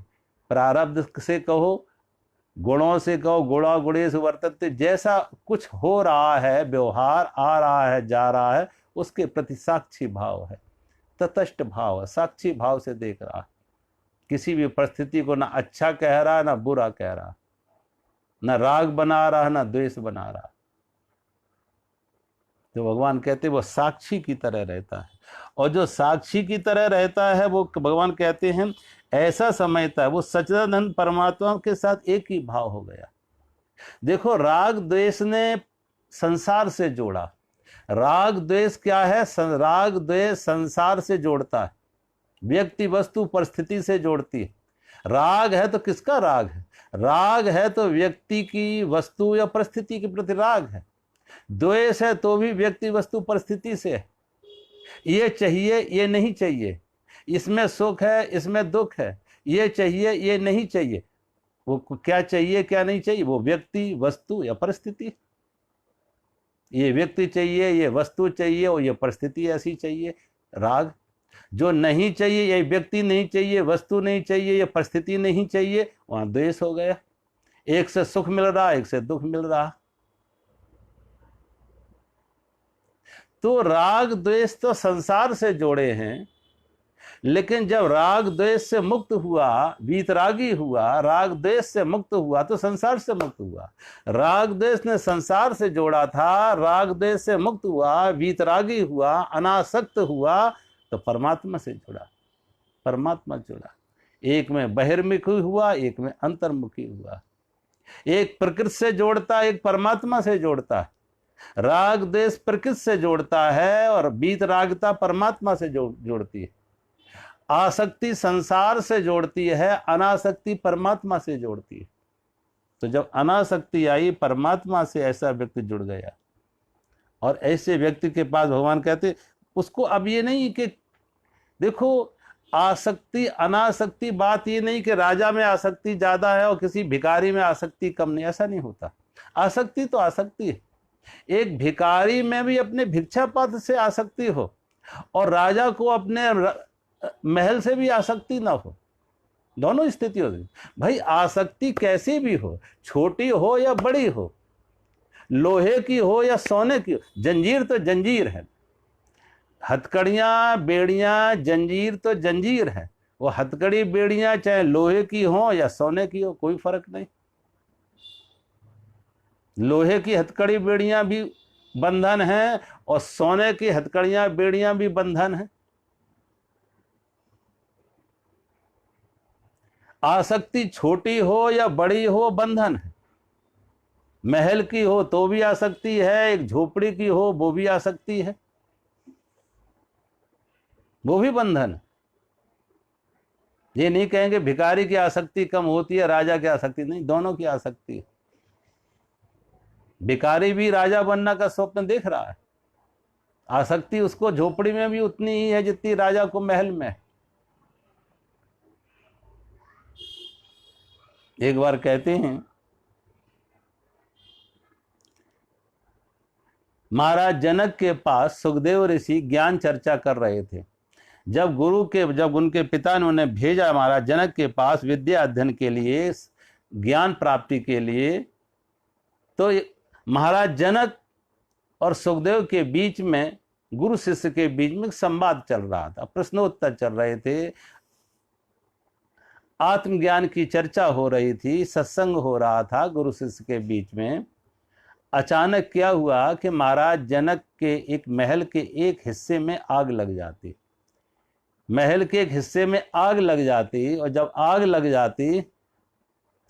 प्रारब्ध से कहो, गुणों से कहो, गुणा गुणेश वर्तते, जैसा कुछ हो रहा है, व्यवहार आ रहा है जा रहा है, उसके प्रति साक्षी भाव है, तटस्थ भाव है, साक्षी भाव से देख रहा है। किसी भी परिस्थिति को ना अच्छा कह रहा ना बुरा कह रहा, ना राग बना रहा ना द्वेष बना रहा। तो भगवान कहते हैं वो साक्षी की तरह रहता है, और जो साक्षी की तरह रहता है वो भगवान कहते हैं ऐसा समझता है वो सच्चिदानंद परमात्मा के साथ एक ही भाव हो गया। देखो, राग द्वेष ने संसार से जोड़ा। राग द्वेष क्या है? राग द्वेष संसार से जोड़ता है, व्यक्ति वस्तु परिस्थिति से जोड़ती है। राग है तो किसका राग है? राग है तो व्यक्ति की, वस्तु या परिस्थिति के प्रति राग है। द्वेष है तो भी व्यक्ति वस्तु परिस्थिति से है। ये चाहिए ये नहीं चाहिए, इसमें सुख है इसमें दुख है, ये चाहिए ये नहीं चाहिए। वो क्या चाहिए क्या नहीं चाहिए? वो व्यक्ति, वस्तु या परिस्थिति। ये व्यक्ति चाहिए, ये वस्तु चाहिए, और ये परिस्थिति ऐसी चाहिए, राग। जो नहीं चाहिए, ये व्यक्ति नहीं चाहिए, वस्तु नहीं चाहिए, ये परिस्थिति नहीं चाहिए, वहां द्वेष हो गया। एक से सुख मिल रहा, एक से दुख मिल रहा। तो राग द्वेष तो संसार से जोड़े हैं, लेकिन जब राग द्वेष से मुक्त हुआ, वीतरागी हुआ, राग द्वेष से मुक्त हुआ तो संसार से मुक्त हुआ। राग द्वेष ने संसार से जोड़ा था, राग द्वेष से मुक्त हुआ, वीतरागी हुआ, अनासक्त हुआ, तो परमात्मा से जुड़ा, परमात्मा जुड़ा। एक में बहिर्मुखी हुआ, एक में अंतर्मुखी हुआ। एक प्रकृति से जोड़ता, एक परमात्मा से जोड़ता है। राग द्वेष प्रकृति से जोड़ता है और वीतरागता परमात्मा से जोड़ती है। आसक्ति संसार से जोड़ती है, अनासक्ति परमात्मा से जोड़ती है। तो जब अनासक्ति आई, परमात्मा से ऐसा व्यक्ति जुड़ गया, और ऐसे व्यक्ति के पास भगवान कहते उसको अब ये नहीं कि देखो आसक्ति अनासक्ति, बात ये नहीं कि राजा में आसक्ति ज्यादा है और किसी भिखारी में आसक्ति कम नहीं, ऐसा नहीं होता। आसक्ति तो आसक्ति है। एक भिखारी में भी अपने भिक्षा पात्र से आसक्ति हो, और राजा को अपने महल से भी आसक्ति ना हो, दोनों स्थिति होती। भाई आसक्ति कैसी भी हो, छोटी हो या बड़ी हो, लोहे की हो या सोने की हो, जंजीर तो जंजीर है। हथकड़ियां बेड़ियां जंजीर तो जंजीर है। वो हथकड़ी बेड़ियां चाहे लोहे की हो या सोने की हो, कोई फर्क नहीं। लोहे की हथकड़ी बेड़ियां भी बंधन है, और सोने की हथकड़ियां बेड़ियां भी बंधन है। आसक्ति छोटी हो या बड़ी हो बंधन है। महल की हो तो भी आसक्ति है, एक झोपड़ी की हो वो भी आसक्ति है, वो भी बंधन है। ये नहीं कहेंगे भिखारी की आसक्ति कम होती है, राजा की आसक्ति नहीं, दोनों की आसक्ति है। भिखारी भी राजा बनने का स्वप्न देख रहा है, आसक्ति उसको झोपड़ी में भी उतनी ही है जितनी राजा को महल में। एक बार कहते हैं महाराज जनक के पास सुखदेव ऋषि ज्ञान चर्चा कर रहे थे। जब उनके पिता ने उन्हें भेजा महाराज जनक के पास विद्या अध्ययन के लिए, ज्ञान प्राप्ति के लिए, तो महाराज जनक और सुखदेव के बीच में, गुरु शिष्य के बीच में संवाद चल रहा था, प्रश्नोत्तर चल रहे थे, आत्मज्ञान की चर्चा हो रही थी, सत्संग हो रहा था गुरु शिष्य के बीच में। अचानक क्या हुआ कि महाराज जनक के एक महल के एक हिस्से में आग लग जाती, महल के एक हिस्से में आग लग जाती, और जब आग लग जाती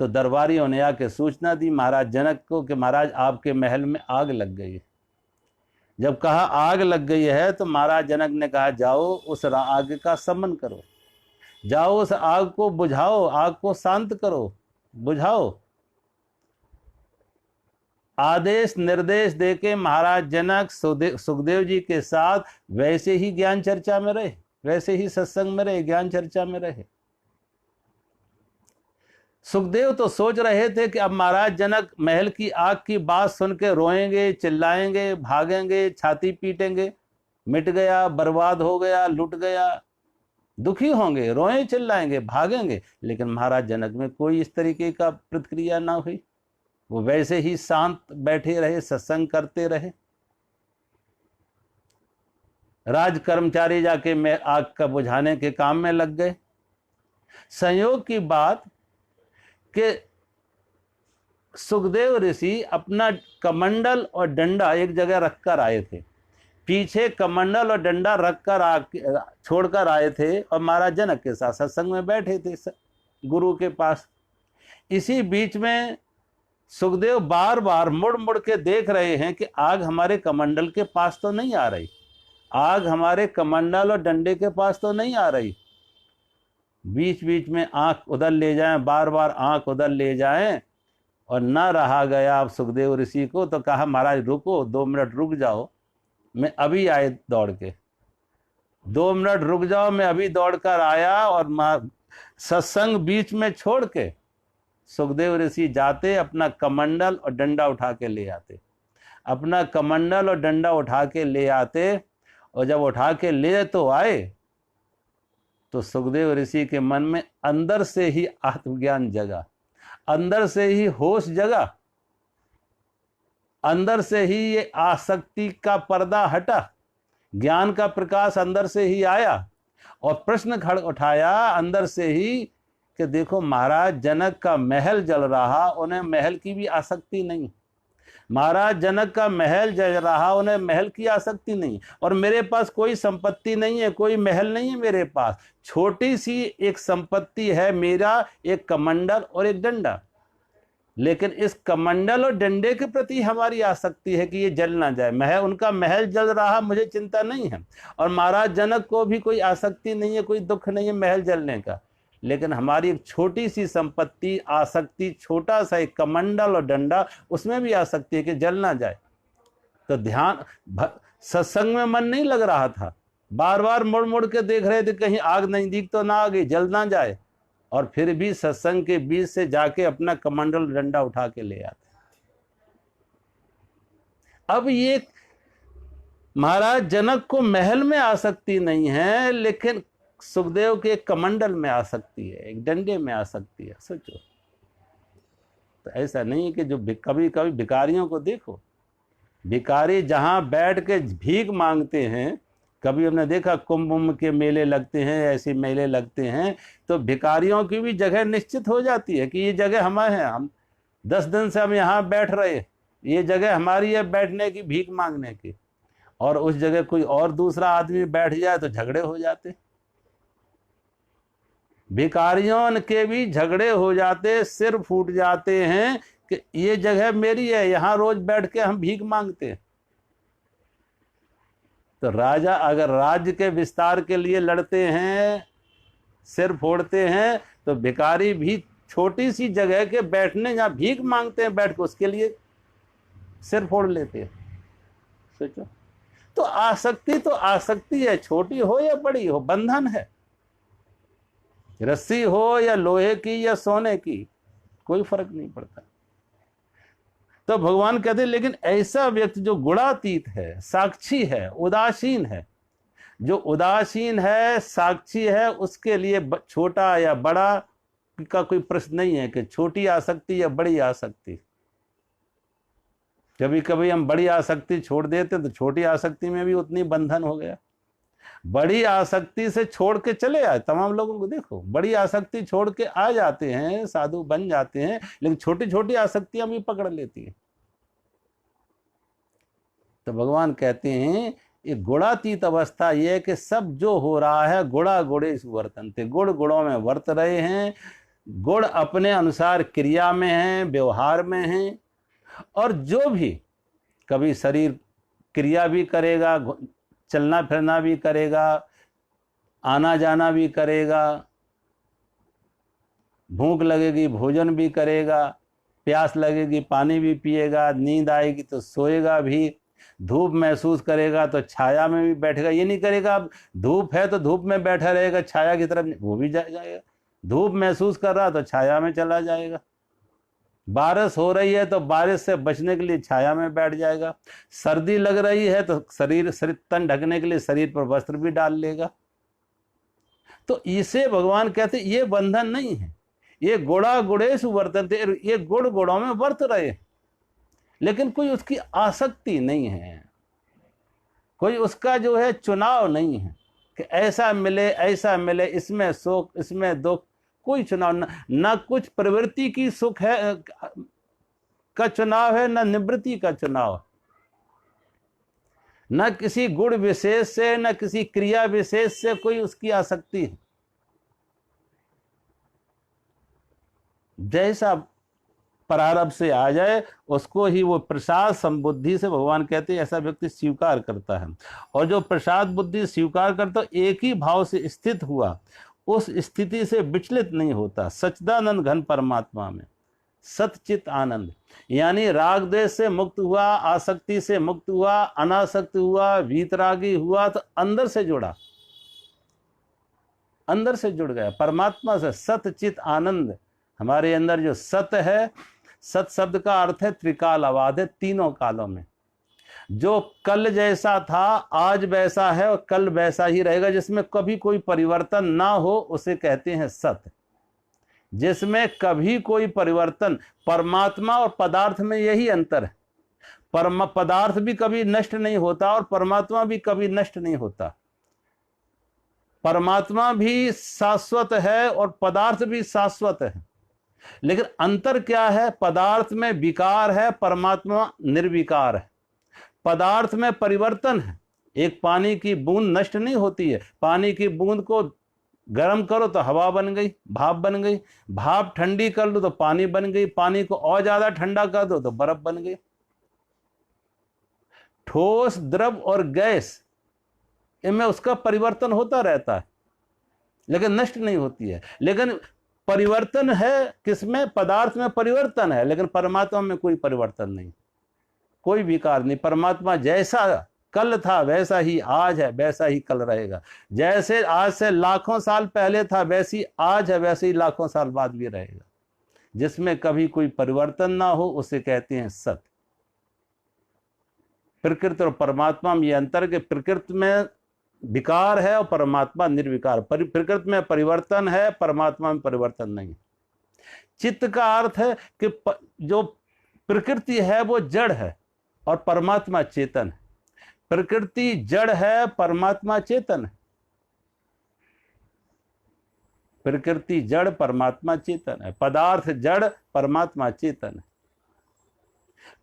तो दरबारियों ने आके सूचना दी महाराज जनक को कि महाराज आपके महल में आग लग गई है। जब कहा आग लग गई है तो महाराज जनक ने कहा जाओ उस आग का शमन करो, जाओ उस आग को बुझाओ, आग को शांत करो, बुझाओ। आदेश निर्देश देके महाराज जनक सुखदेव जी के साथ वैसे ही ज्ञान चर्चा में रहे, वैसे ही सत्संग में रहे, ज्ञान चर्चा में रहे। सुखदेव तो सोच रहे थे कि अब महाराज जनक महल की आग की बात सुन के रोएंगे, चिल्लाएंगे, भागेंगे, छाती पीटेंगे, मिट गया, बर्बाद हो गया, लुट गया, दुखी होंगे, रोए चिल्लाएंगे, भागेंगे। लेकिन महाराज जनक में कोई इस तरीके का प्रतिक्रिया ना हुई, वो वैसे ही शांत बैठे रहे, सत्संग करते रहे। राज कर्मचारी जाके मैं आग का बुझाने के काम में लग गए। संयोग की बात कि सुखदेव ऋषि अपना कमंडल और डंडा एक जगह रखकर आए थे, पीछे कमंडल और डंडा रखकर छोड़कर आए थे, और महाराज जनक के साथ सत्संग में बैठे थे गुरु के पास। इसी बीच में सुखदेव बार बार मुड़ मुड़ के देख रहे हैं कि आग हमारे कमंडल के पास तो नहीं आ रही, आग हमारे कमंडल और डंडे के पास तो नहीं आ रही। बीच बीच में आंख उधर ले जाएं, बार बार आंख उधर ले जाएं, और ना रहा गया अब सुखदेव ऋषि को, तो कहा महाराज रुको, 2 मिनट रुक जाओ, मैं अभी आए दौड़ के, 2 मिनट रुक जाओ, मैं अभी दौड़ कर आया। और सत्संग बीच में छोड़ के सुखदेव ऋषि जाते, अपना कमंडल और डंडा उठा के ले आते, अपना कमंडल और डंडा उठा के ले आते। और जब उठा के ले तो आए तो सुखदेव ऋषि के मन में अंदर से ही आत्मज्ञान जगा, अंदर से ही होश जगा, अंदर से ही ये आसक्ति का पर्दा हटा, ज्ञान का प्रकाश अंदर से ही आया, और प्रश्न खड़ उठाया अंदर से ही कि देखो महाराज जनक का महल जल रहा, उन्हें महल की भी आसक्ति नहीं, महाराज जनक का महल जल रहा, उन्हें महल की आसक्ति नहीं, और मेरे पास कोई संपत्ति नहीं है, कोई महल नहीं है मेरे पास, छोटी सी एक संपत्ति है मेरा, एक कमंडल और एक डंडा। लेकिन इस कमंडल और डंडे के प्रति हमारी आसक्ति है कि ये जल ना जाए। उनका महल जल रहा, मुझे चिंता नहीं है, और महाराज जनक को भी कोई आसक्ति नहीं है, कोई दुख नहीं है महल जलने का। लेकिन हमारी एक छोटी सी संपत्ति, आसक्ति, छोटा सा एक कमंडल और डंडा, उसमें भी आसक्ति है कि जल ना जाए। तो ध्यान सत्संग में मन नहीं लग रहा था, बार बार मुड़ मुड़ के देख रहे थे कहीं आग नजदीक तो ना आ गई, जल ना जाए, और फिर भी सत्संग के बीच से जाके अपना कमंडल डंडा उठा के ले आते। अब ये महाराज जनक को महल में आसक्ति नहीं है, लेकिन सुखदेव के कमंडल में आसक्ति है, एक डंडे में आसक्ति है। सोचो, तो ऐसा नहीं कि जो कभी कभी भिखारियों को देखो, भिखारी जहां बैठ के भीख मांगते हैं, कभी हमने देखा कुंभ के मेले लगते हैं, ऐसे मेले लगते हैं, तो भिखारियों की भी जगह निश्चित हो जाती है कि ये जगह हमारे हैं, हम 10 दिन से हम यहाँ बैठ रहे, ये जगह हमारी है बैठने की, भीख मांगने की, और उस जगह कोई और दूसरा आदमी बैठ जाए तो झगड़े हो जाते। भिखारियों के भी झगड़े हो जाते, सिर फूट जाते हैं कि ये जगह मेरी है, यहां रोज बैठ के हम भीख मांगते हैं। तो राजा अगर राज्य के विस्तार के लिए लड़ते हैं, सिर फोड़ते हैं, तो भिखारी भी छोटी सी जगह के बैठने जहां भीख मांगते हैं बैठ के उसके लिए सिर फोड़ लेते हैं। सोचो, तो आसक्ति है, छोटी हो या बड़ी हो, बंधन है। रस्सी हो या लोहे की या सोने की, कोई फर्क नहीं पड़ता। तो भगवान कहते हैं लेकिन ऐसा व्यक्ति जो गुणातीत है, साक्षी है, उदासीन है, जो उदासीन है, साक्षी है, उसके लिए छोटा या बड़ा का कोई प्रश्न नहीं है कि छोटी आसक्ति या बड़ी आसक्ति। कभी कभी हम बड़ी आसक्ति छोड़ देते तो छोटी आसक्ति में भी उतनी बंधन हो गया। बड़ी आसक्ति से छोड़ के चले आए, तमाम लोगों को देखो बड़ी आसक्ति छोड़ के आ जाते हैं, साधु बन जाते हैं, लेकिन छोटी छोटी आसक्तियां भी पकड़ लेती है। तो भगवान कहते हैं ये गुणातीत अवस्था ये है कि सब जो हो रहा है गुणा गुणेश वर्तन्ते, गुण गुणों में वर्त रहे हैं, गुण अपने अनुसार क्रिया में हैं, व्यवहार में हैं, और जो भी कभी शरीर क्रिया भी करेगा, चलना फिरना भी करेगा, आना जाना भी करेगा, भूख लगेगी भोजन भी करेगा, प्यास लगेगी पानी भी पिएगा, नींद आएगी तो सोएगा भी, धूप महसूस करेगा तो छाया में भी बैठेगा। ये नहीं करेगा धूप है तो धूप में बैठा रहेगा, छाया की तरफ वो भी जाएगा, धूप महसूस कर रहा तो छाया में चला जाएगा, बारिश हो रही है तो बारिश से बचने के लिए छाया में बैठ जाएगा, सर्दी लग रही है तो शरीर तन ढकने के लिए शरीर पर वस्त्र भी डाल लेगा। तो इसे भगवान कहते ये बंधन नहीं है, ये गुणा गुणेश वर्तन्ते, ये गुण गुणों में वर्त रहे, लेकिन कोई उसकी आसक्ति नहीं है, कोई उसका जो है चुनाव नहीं है कि ऐसा मिले, इसमें सुख इसमें दुख, कोई चुनाव ना कुछ प्रवृत्ति की सुख है का चुनाव है, ना निवृत्ति का चुनाव, ना किसी गुण विशेष से, ना किसी क्रिया विशेष से कोई उसकी आसक्ति है। जैसा प्रारब्ध से आ जाए उसको ही वो प्रसाद संबुद्धि से भगवान कहते हैं ऐसा व्यक्ति स्वीकार करता है। और जो प्रसाद बुद्धि स्वीकार करता एक ही भाव से स्थित हुआ, उस स्थिति से विचलित नहीं होता। सच्चिदानंद घन परमात्मा में सतचित आनंद, यानी राग द्वेष से मुक्त हुआ, आसक्ति से मुक्त हुआ, अनासक्त हुआ, वीतरागी हुआ, तो अंदर से जुड़ा, अंदर से जुड़ गया परमात्मा से। सतचित आनंद हमारे अंदर जो सत है, सत शब्द का अर्थ है त्रिकाल अवाध है, तीनों कालों में। जो कल जैसा था आज वैसा है और कल वैसा ही रहेगा, जिसमें कभी कोई परिवर्तन ना हो उसे कहते हैं सत। जिसमें कभी कोई परिवर्तन, परमात्मा और पदार्थ में यही अंतर है। पदार्थ भी कभी नष्ट नहीं होता और परमात्मा भी कभी नष्ट नहीं होता। परमात्मा भी शाश्वत है और पदार्थ भी शाश्वत है, लेकिन अंतर क्या है? पदार्थ में विकार है, परमात्मा निर्विकार है। पदार्थ में परिवर्तन है, एक पानी की बूंद नष्ट नहीं होती है। पानी की बूंद को गर्म करो तो हवा बन गई, भाप बन गई, भाप ठंडी कर लो तो पानी बन गई, पानी को और ज्यादा ठंडा कर दो तो बर्फ बन गई। ठोस, द्रव और गैस, इनमें उसका परिवर्तन होता रहता है, लेकिन नष्ट नहीं होती है। लेकिन परिवर्तन है किसमें? पदार्थ में परिवर्तन है, लेकिन परमात्मा में कोई परिवर्तन नहीं, कोई विकार नहीं। परमात्मा जैसा कल था वैसा ही आज है, वैसा ही कल रहेगा। जैसे आज से लाखों साल पहले था वैसी आज है, वैसे ही लाखों साल बाद भी रहेगा। जिसमें कभी कोई परिवर्तन ना हो उसे कहते हैं सत। प्रकृति और परमात्मा में यह अंतर कि प्रकृति में विकार है और परमात्मा निर्विकार। प्रकृति में परिवर्तन है, परमात्मा में परिवर्तन नहीं। चित्त का अर्थ है कि जो प्रकृति है वो जड़ है और परमात्मा चेतन है। प्रकृति जड़ है, परमात्मा चेतन है। प्रकृति जड़, परमात्मा चेतन है। पदार्थ जड़, परमात्मा चेतन है।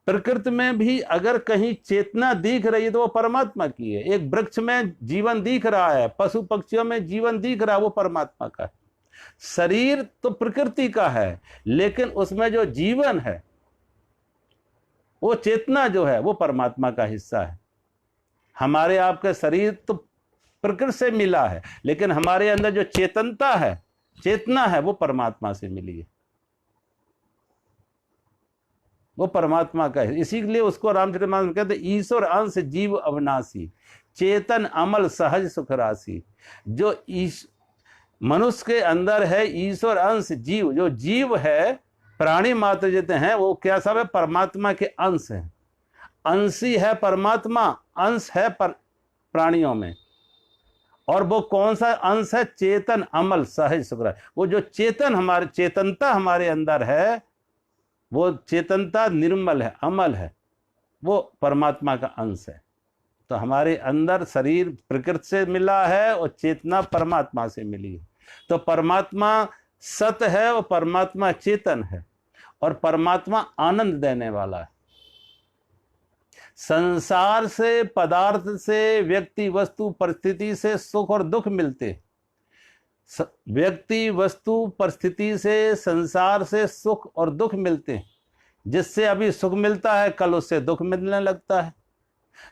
प्रकृति में भी अगर कहीं चेतना दिख रही है तो वो परमात्मा की है। एक वृक्ष में जीवन दिख रहा है, पशु पक्षियों में जीवन दिख रहा है, वो परमात्मा का है। शरीर तो प्रकृति का है, लेकिन उसमें जो जीवन है, वो चेतना जो है, वो परमात्मा का हिस्सा है। हमारे आपके शरीर तो प्रकृति से मिला है, लेकिन हमारे अंदर जो चेतनता है, चेतना है, वो परमात्मा से मिली है, वो परमात्मा का है। इसीलिए उसको रामचरितमानस में कहते ईश्वर अंश जीव अविनाशी, चेतन अमल सहज सुख राशि। जो मनुष्य के अंदर है ईश्वर अंश जीव, जो जीव है, प्राणी मात्र जितने हैं वो क्या सब है, परमात्मा के अंश है। अंशी है परमात्मा, अंश है प्राणियों में। और वो कौन सा अंश है, चेतन अमल सहज सुख राशि। वो जो चेतन हमारे, चेतनता हमारे अंदर है, वो चेतनता निर्मल है, अमल है, वो परमात्मा का अंश है। तो हमारे अंदर शरीर प्रकृति से मिला है और चेतना परमात्मा से मिली है। तो परमात्मा सत है और परमात्मा चेतन है और परमात्मा आनंद देने वाला है। संसार से, पदार्थ से, व्यक्ति वस्तु परिस्थिति से सुख और दुख मिलते। व्यक्ति वस्तु परिस्थिति से, संसार से सुख और दुख मिलते हैं। जिससे अभी सुख मिलता है, कल उससे दुख मिलने लगता है।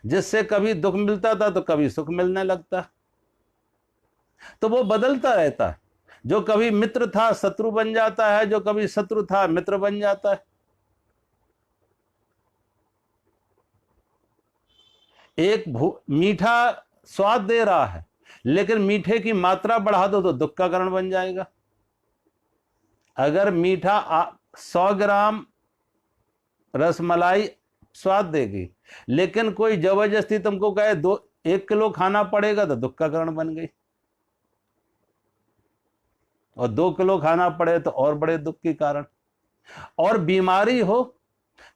जिससे कभी दुख मिलता था तो कभी सुख मिलने लगता है। तो वो बदलता रहता है। जो कभी मित्र था शत्रु बन जाता है, जो कभी शत्रु था मित्र बन जाता है। एक मीठा स्वाद दे रहा है, लेकिन मीठे की मात्रा बढ़ा दो तो दुख का कारण बन जाएगा। अगर मीठा 100 ग्राम रसमलाई स्वाद देगी, लेकिन कोई जबरदस्ती तुमको कहे 1 किलो खाना पड़ेगा तो दुख का कारण बन गई। और 2 किलो खाना पड़े तो और बड़े दुख के कारण। और बीमारी हो,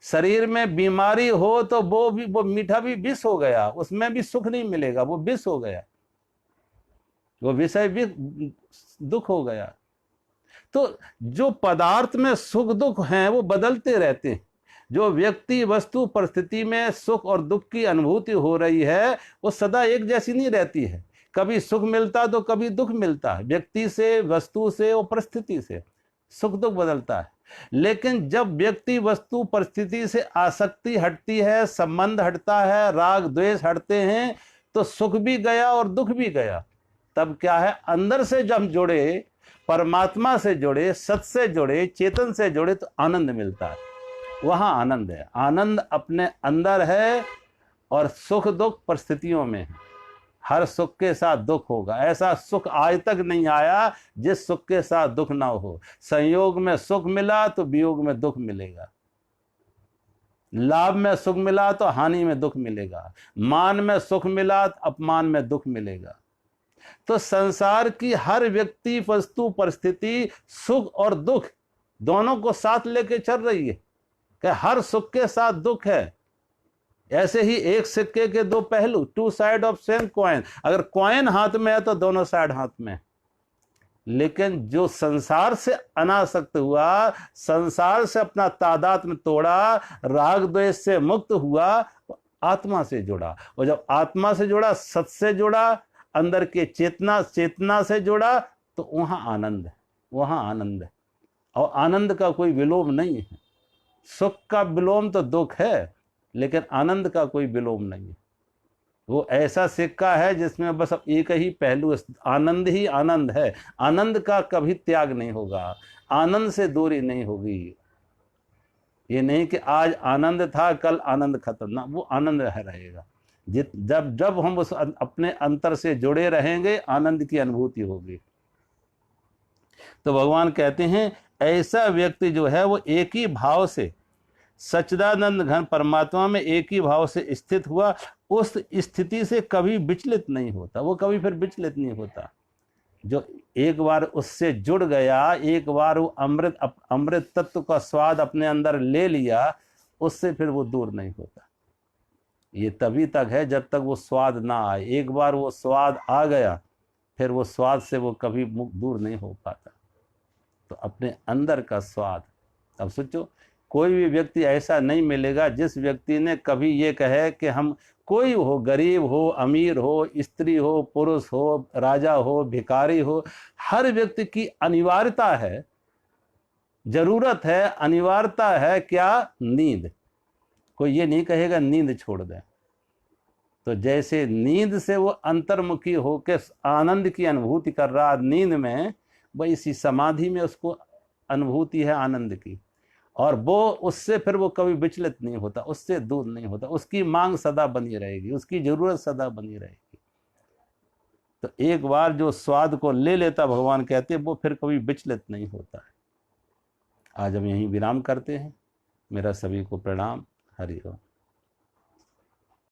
शरीर में बीमारी हो तो वो मीठा भी विष हो गया, उसमें भी सुख नहीं मिलेगा, वो विष हो गया, वो विषय भी दुख हो गया। तो जो पदार्थ में सुख दुख हैं वो बदलते रहते हैं। जो व्यक्ति वस्तु परिस्थिति में सुख और दुख की अनुभूति हो रही है वो सदा एक जैसी नहीं रहती है। कभी सुख मिलता तो कभी दुख मिलता है। व्यक्ति से, वस्तु से और परिस्थिति से सुख दुख बदलता है। लेकिन जब व्यक्ति वस्तु परिस्थिति से आसक्ति हटती है, संबंध हटता है, राग द्वेष हटते हैं, तो सुख भी गया और दुख भी गया। तब क्या है, अंदर से जब जुड़े, परमात्मा से जुड़े, सत से जुड़े, चेतन से जुड़े, तो आनंद मिलता है। वहां आनंद है। आनंद अपने अंदर है और सुख दुख परिस्थितियों में है। हर सुख के साथ दुख होगा। ऐसा सुख आज तक नहीं आया जिस सुख के साथ दुख ना हो। संयोग में सुख मिला तो वियोग में दुख मिलेगा। लाभ में सुख मिला तो हानि में दुख मिलेगा। मान में सुख मिला तो अपमान में दुख मिलेगा। तो संसार की हर व्यक्ति, वस्तु, परिस्थिति सुख और दुख दोनों को साथ लेके चल रही है कि हर सुख के साथ दुख है। ऐसे ही एक सिक्के के दो पहलू, 2 साइड ऑफ सेम कॉइन। अगर कॉइन हाथ में है तो दोनों साइड हाथ में। लेकिन जो संसार से अनासक्त हुआ, संसार से अपना तादात्म्य तोड़ा, राग द्वेष से मुक्त हुआ, आत्मा से जुड़ा। और जब आत्मा से जुड़ा, सत से जुड़ा, अंदर के चेतना से जुड़ा, तो वहां आनंद है, वहां आनंद है। और आनंद का कोई विलोम नहीं है। सुख का विलोम तो दुख है, लेकिन आनंद का कोई विलोम नहीं है। वो ऐसा सिक्का है जिसमें बस एक ही पहलू, आनंद ही आनंद है। आनंद का कभी त्याग नहीं होगा, आनंद से दूरी नहीं होगी। ये नहीं कि आज आनंद था कल आनंद खत्म, ना, वो आनंद रहेगा। जब हम उस अपने अंतर से जुड़े रहेंगे, आनंद की अनुभूति होगी। तो भगवान कहते हैं ऐसा व्यक्ति जो है वो एक ही भाव से, सच्चिदानंद घन परमात्मा में एक ही भाव से स्थित हुआ, उस स्थिति से कभी विचलित नहीं होता। वो कभी फिर विचलित नहीं होता। जो एक बार उससे जुड़ गया, एक बार वो अमृत तत्व का स्वाद अपने अंदर ले लिया, उससे फिर वो दूर नहीं होता। ये तभी तक है जब तक वो स्वाद ना आए। एक बार वो स्वाद आ गया, फिर वो स्वाद से वो कभी दूर नहीं हो पाता। तो अपने अंदर का स्वाद, अब सोचो कोई भी व्यक्ति ऐसा नहीं मिलेगा जिस व्यक्ति ने कभी ये कहे कि हम, कोई हो, गरीब हो, अमीर हो, स्त्री हो, पुरुष हो, राजा हो, भिखारी हो, हर व्यक्ति की अनिवार्यता है, जरूरत है, अनिवार्यता है क्या? नींद। कोई ये नहीं कहेगा नींद छोड़ दें। तो जैसे नींद से वो अंतर्मुखी होकर आनंद की अनुभूति कर रहा नींद में, वही इसी समाधि में उसको अनुभूति है आनंद की, और वो उससे फिर वो कभी विचलित नहीं होता, उससे दूर नहीं होता, उसकी मांग सदा बनी रहेगी, उसकी जरूरत सदा बनी रहेगी। तो एक बार जो स्वाद को ले लेता, भगवान कहते हैं, वो फिर कभी विचलित नहीं होता है। आज हम यहीं विराम करते हैं। मेरा सभी को प्रणाम। हरि ओम।